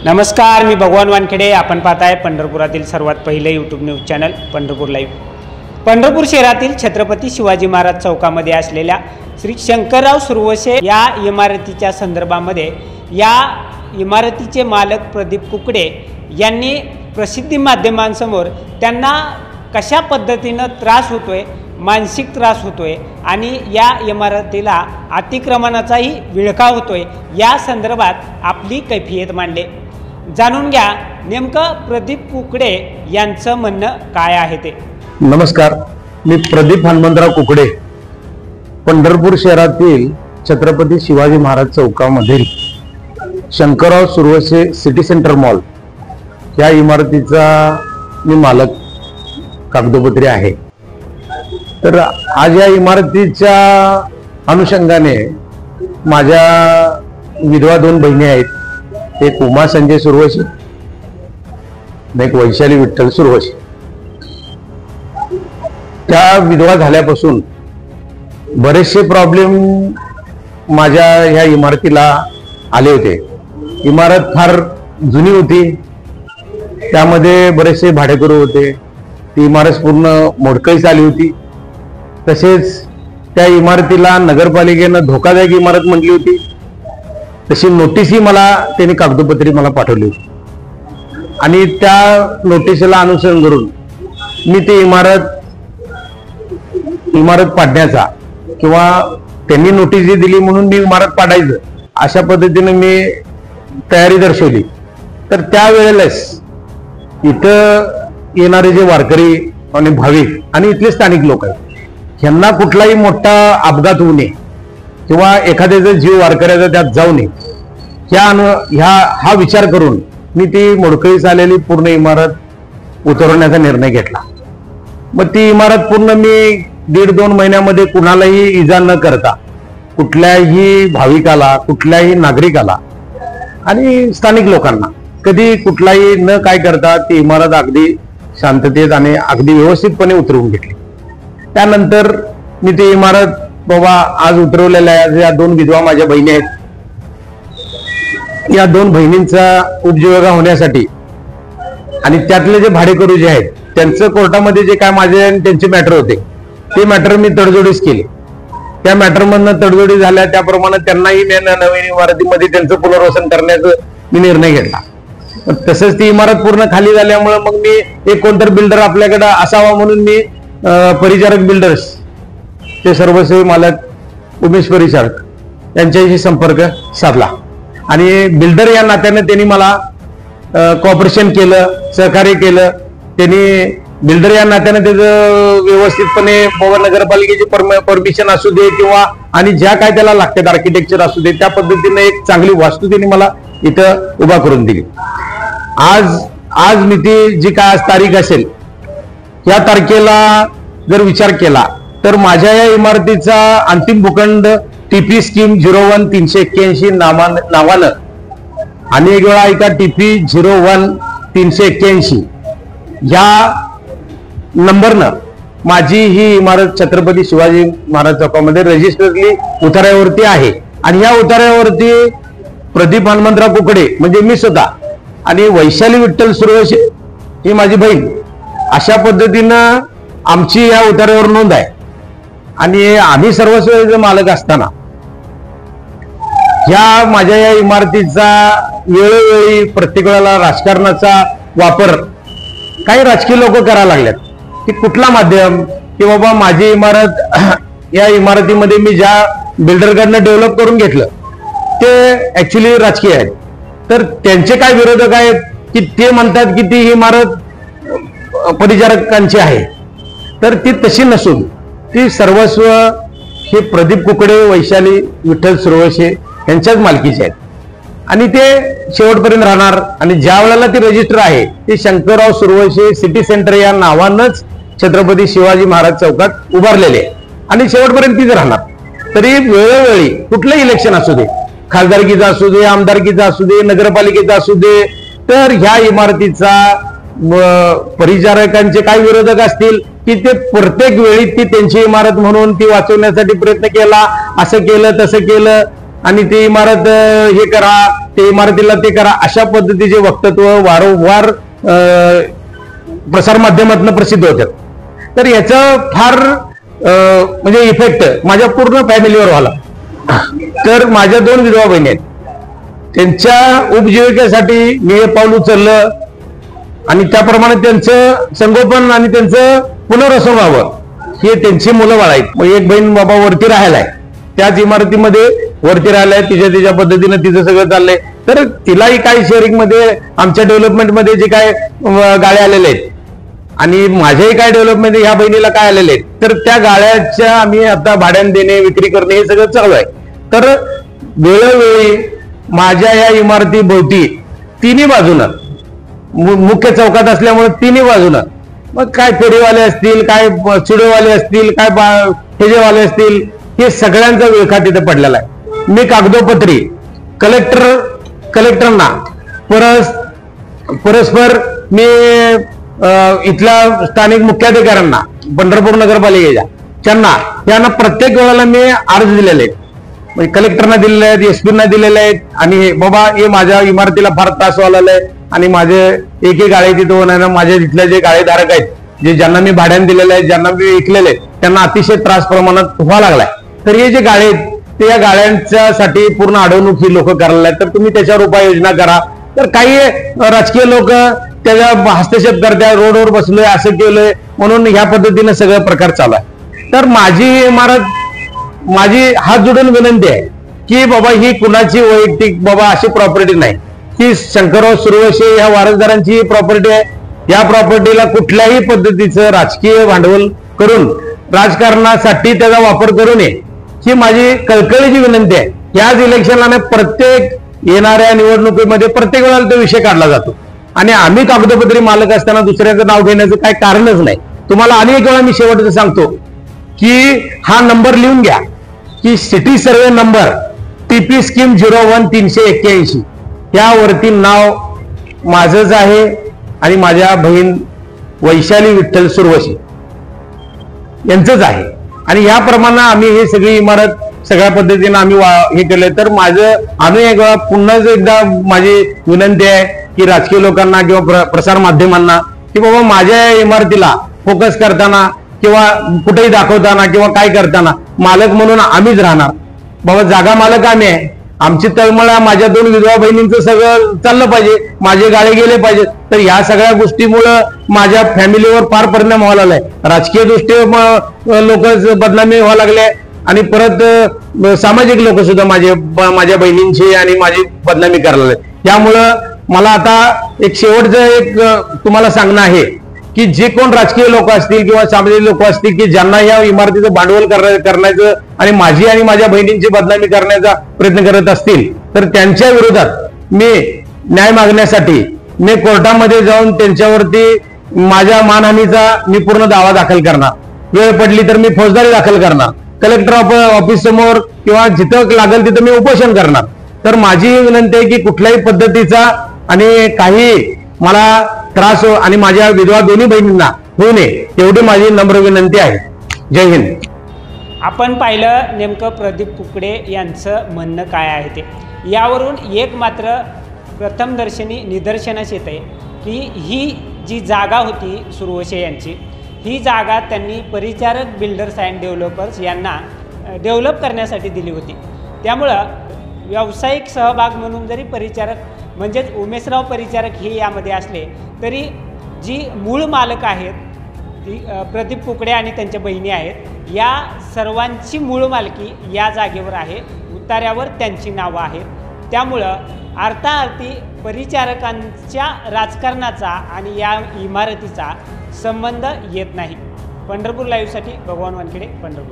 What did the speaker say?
नमस्कार, मी भगवान वानखेडे. आपण पाहताय पंढरपुरातील सर्वात पहिले YouTube news channel Pandharpur live. Pandharpur शहरातील छत्रपती शिवाजी महाराज चौकामध्ये असलेल्या श्री शंकरराव सुरवसे या इमारतीच्या संदर्भामध्ये या इमारतीचे मालक प्रदीप कुकडे यांनी प्रसिद्धी माध्यमांसमोर त्यांना कशा पद्धतीनं त्रास होतोय, मानसिक त्रास होतोय आणि या इमारतीला अतिक्रमणाचाही विळखा होतोय या संदर्भात आपली कैफियत मांडले. जाणून घ्या नेमकं प्रदीप कुकडे यांचं म्हणणं काय आहे ते. नमस्कार, मी प्रदीप हनुमंतराव कुकडे, पंढरपूर शहरातील छत्रपती शिवाजी महाराज चौकामधील Shankarrao Suravase city centre mall या इमारतीचा मी मालक कागदोपत्री आहे. तर आज या इमारतीच्या अनुषंगाने माझ्या विधवा दोन बहिणी आहेत. एक उमा संजय सुरवसे, एक वैशाली विठ्ठल सुरवसे. त्या विधवा झाल्यापासून बरेचसे प्रॉब्लेम माझ्या ह्या इमारतीला आले होते. इमारत फार जुनी होती, त्यामध्ये बरेचसे भाडेकरू होते. ती इमारत पूर्ण मोडकळीस आली होती. तसेच त्या इमारतीला नगरपालिकेनं धोकादायक इमारत म्हटली होती. तशी नोटीसही मला त्यांनी कागदोपत्री मला पाठवली होती आणि त्या नोटीसला अनुसरण करून मी ती इमारत पाडण्याचा किंवा त्यांनी नोटीस दिली म्हणून मी इमारत पाडायचं अशा पद्धतीने मी तयारी दर्शवली. तर त्यावेळेलाच इथं येणारे जे वारकरी आणि भाविक आणि इथले स्थानिक लोक आहेत यांना कुठलाही मोठा अपघात होऊ नये किंवा एखाद्याचा जीव वारकऱ्याचा त्यात जाऊ नये हा विचार करून मी ती मोडकळीस आलेली पूर्ण इमारत उतरवण्याचा निर्णय घेतला. मग ती इमारत पूर्ण मी 1.5-2 महिन्यामध्ये कुणालाही इजा न करता कुठल्याही भाविकाला, कुठल्याही नागरिकाला आणि स्थानिक लोकांना कधी कुठलाही न काय करता ती इमारत अगदी शांततेत आणि अगदी व्यवस्थितपणे उतरवून घेतली. त्यानंतर मी ती इमारत बाबा आज उतरवलेल्या या 2 विधवा माझ्या बहिणी आहेत. या 2 बहिणींचा उपजीविका होण्यासाठी आणि त्यातले जे भाडेकरू जे आहेत त्यांचं कोर्टामध्ये जे काय माझे आणि त्यांचे मॅटर होते ते मॅटर मी तडजोडीच केले. त्या मॅटरमधनं तडजोडी झाल्या त्याप्रमाणे त्यांनाही नवीन इमारतीमध्ये त्यांचं पुनर्वसन करण्याचा मी निर्णय घेतला. तसंच ती इमारत पूर्ण खाली झाल्यामुळे मग मी एक कोणतर बिल्डर आपल्याकडे असावा म्हणून मी परिचारक बिल्डर्स ते सर्वस्वी मालक उमेश परिचारक यांच्याशी संपर्क साधला आणि बिल्डर या नात्याने त्यांनी मला कॉपरेशन केलं, सहकार्य केलं. त्यांनी बिल्डर या नात्याने त्याचं व्यवस्थितपणे नगरपालिकेची परमिशन असू दे किंवा आणि ज्या काय त्याला लागतात आर्किटेक्चर असू दे त्या एक चांगली वास्तू त्यांनी मला इथं उभा करून दिली. आज मी ती जी काय आज तारीख असेल या तारखेला जर विचार केला तर माझ्या या इमारतीचा अंतिम भूखंड टीपी स्कीम 01-381 नावानं आणि एक वेळा ऐका टीपी 01-381 या नंबरनं माझी ही इमारत छत्रपती शिवाजी महाराज चौकामध्ये रजिस्टरली उतार्यावरती आहे. आणि या उतार्यावरती प्रदीप हनुमंतराव कुकडे म्हणजे मी स्वतः आणि वैशाली विठ्ठल सुरवसे ही माझी बहीण अशा पद्धतीनं आमची या उतार्यावर नोंद आहे. आणि आम्ही सर्वस्व मालक असताना या माझ्या या इमारतीचा वेळोवेळी प्रत्येक वेळेला राजकारणाचा वापर काही राजकीय लोक करायला लागल्यात की कुठला माध्यम की बाबा माझी इमारत या इमारतीमध्ये मी ज्या बिल्डरकडनं डेव्हलप करून घेतलं ते ऍक्च्युली राजकीय आहेत. तर त्यांचे काय विरोधक आहेत की ते म्हणतात की ती इमारत परिचारकांची आहे. तर ती तशी नसून ती सर्वस्व हे प्रदीप कुकडे, वैशाली विठ्ठल सुरवसे यांच्याच मालकीचे आहेत आणि ते शेवटपर्यंत राहणार. आणि ज्या वेळेला ती रजिस्टर आहे ते शंकरराव सुरवसे सिटी सेंटर या नावानंच छत्रपती शिवाजी महाराज चौकात उभारलेले आहे आणि शेवटपर्यंत तीच राहणार. तरी वेळोवेळी कुठलंही इलेक्शन असू दे, खासदारकीचा असू दे, आमदारकीचा असू दे, नगरपालिकेचा असू दे, तर ह्या इमारतीचा परिचारकांचे काय विरोधक असतील की ते प्रत्येक वेळी ती त्यांची इमारत म्हणून ती वाचवण्यासाठी प्रयत्न केला, असं केलं तसं केलं आणि ती इमारत हे करा ते इमारतीला ते करा, अशा पद्धतीचे वक्तव्य वारंवार प्रसारमाध्यमातून प्रसिद्ध होतात. तर याचं फार म्हणजे इफेक्ट माझ्या पूर्ण फॅमिलीवर झाला. तर माझ्या 2 विधवा बहिणी आहेत, त्यांच्या उपजीविकेसाठी मी हे पाऊल उचललं आणि त्याप्रमाणे त्यांचं संगोपन आणि त्यांचं पुनर्वसन व्हावं, हे त्यांची मुलं बाळ आहेत. मग एक बहीण बाबा वरती राहायला आहे, त्याच इमारतीमध्ये वरती राहायला आहे, तिच्या पद्धतीनं तिचं सगळं चाललंय. तर तिलाही काही शेअरिंग मध्ये आमच्या डेव्हलपमेंटमध्ये जे काय गाळे आलेले आहेत आणि माझ्याही काय डेव्हलपमेंट ह्या बहिणीला काय आलेले आहेत, तर त्या गाळ्याच्या आम्ही आता भाड्याने देणे, विक्री करणे हे सगळं चालू आहे. तर वेळोवेळी माझ्या या इमारती भोवती तिन्ही बाजूनं, मुख्य चौकात असल्यामुळे तिन्ही बाजूनं मग काय फेरीवाले असतील, काय चिडोवाले असतील, काय ठेजेवाले असतील, हे सगळ्यांचा विळखा तिथे पडलेला आहे. मी कागदोपत्री कलेक्टरांना परस्पर मी इथल्या स्थानिक मुख्याधिकाऱ्यांना, पंढरपूर नगरपालिकेच्या यांना प्रत्येक वेळेला मी अर्ज दिलेले आहेत, म्हणजे कलेक्टरना दिलेले आहेत, एसपीना दिलेले आहेत. आणि बाबा हे माझ्या इमारतीला फार त्रास व्हायला आहे आणि माझे एक गाळे तिथे होणार, माझ्या तिथले जे गाळेधारक आहेत, जे ज्यांना मी भाड्याने दिलेले आहेत, ज्यांना मी विकलेले, त्यांना अतिशय त्रास प्रमाणात व्हावा लागलाय. तर हे जे गाळे आहेत ते या गाळ्यांच्यासाठी पूर्ण अडवणूक ही लोक करायला आहेत. तर तुम्ही त्याच्यावर उपाययोजना करा. तर काही राजकीय लोक त्याच्या हस्तक्षेप करतात, रोडवर बसलोय, असं केलंय म्हणून ह्या पद्धतीने सगळं प्रकार चालू आहे. तर माझी हात जोडून विनंती आहे की बाबा ही कुणाची वैयक्तिक बाबा अशी प्रॉपर्टी नाही, ही शंकरराव सुरवसे ह्या वारसदारांची प्रॉपर्टी आहे. या प्रॉपर्टीला कुठल्याही पद्धतीचं राजकीय भांडवल करून राजकारणासाठी त्याचा वापर करू नये, ही माझी कळकळीची विनंती आहे. याच इलेक्शनला प्रत्येक येणाऱ्या निवडणुकीमध्ये प्रत्येक वेळेला तो विषय काढला जातो आणि आम्ही कागदोपत्री मालक असताना दुसऱ्याचं नाव घेण्याचं काही कारणच नाही. तुम्हाला अनेक वेळा मी शेवटचं सांगतो की हा नंबर लिहून घ्या की city survey number TP scheme 01-381 यावरती नाव माझंच आहे आणि माझ्या बहीण वैशाली विठ्ठल सुरवशी यांचंच आहे. आणि याप्रमाणे आम्ही ही सगळी इमारत सगळ्या पद्धतीने आम्ही हे केलंय. तर आम्ही पुन्हा एकदा माझी विनंती आहे की राजकीय लोकांना किंवा प्रसार माध्यमांना की बाबा माझ्या इमारतीला फोकस करताना किंवा कुठेही दाखवताना किंवा काय करताना मालक म्हणून आम्हीच राहणार. बाबा जागा मालक आम्ही आहे, आमची तळमळा माझ्या 2 विधवा बहिणींचं सगळं चाललं पाहिजे, माझे गाळे गेले पाहिजेत. तर या सगळ्या गोष्टीमुळं माझ्या फॅमिलीवर फार परिणाम व्हायला लागलाय. राजकीय दृष्टी लोक बदनामी व्हायला लागले आणि परत सामाजिक लोक सुद्धा माझ्या बहिणींची आणि माझी बदनामी करायला लागले. त्यामुळं मला आता एक शेवटचं तुम्हाला सांगणं आहे की जे कोण राजकीय लोक असतील किंवा सामाजिक लोक असतील की ज्यांना या इमारतीचं भांडवल करण्याचं आणि माझी आणि माझ्या बहिणींची बदनामी करण्याचा प्रयत्न करत असतील तर त्यांच्या विरोधात मी न्याय मागण्यासाठी मी कोर्टामध्ये जाऊन त्यांच्यावरती माझ्या मानहानीचा मी पूर्ण दावा दाखल करणार. वेळ पडली तर मी फौजदारी दाखल करणार, कलेक्टर ऑफिस समोर किंवा जिथं लागेल तिथं मी उपोषण करणार. तर माझी विनंती आहे की कुठल्याही पद्धतीचा आणि काही मला त्रास आणि माझ्या विधवा 2 बहिणींना होऊ नये एवढी माझी नम्र विनंती आहे. जय हिंद. आपण पाहिलं नेमकं प्रदीप कुकडे यांचं म्हणणं काय आहे ते. यावरून एक मात्र प्रथमदर्शनी निदर्शनास येत आहे की ही जी जागा होती सुरवसे यांची, ही जागा त्यांनी परिचारक बिल्डर्स अँड डेव्हलपर्स यांना डेव्हलप करण्यासाठी दिली होती. त्यामुळं व्यावसायिक सहभाग म्हणून जरी परिचारक म्हणजेच उमेशराव परिचारक हे यामध्ये असले तरी जी मूळ मालक आहेत ती प्रदीप कुकडे आणि त्यांच्या बहिणी आहेत. या सर्वांची मूळ मालकी या जागेवर आहे, उतार्यावर त्यांची नावं आहेत. त्यामुळं अर्थाअर्थी परिचारकांच्या राजकारणाचा आणि या इमारतीचा संबंध येत नाही. पंढरपूर लाईव्हसाठी भगवान वानखेडे, पंढरपूर.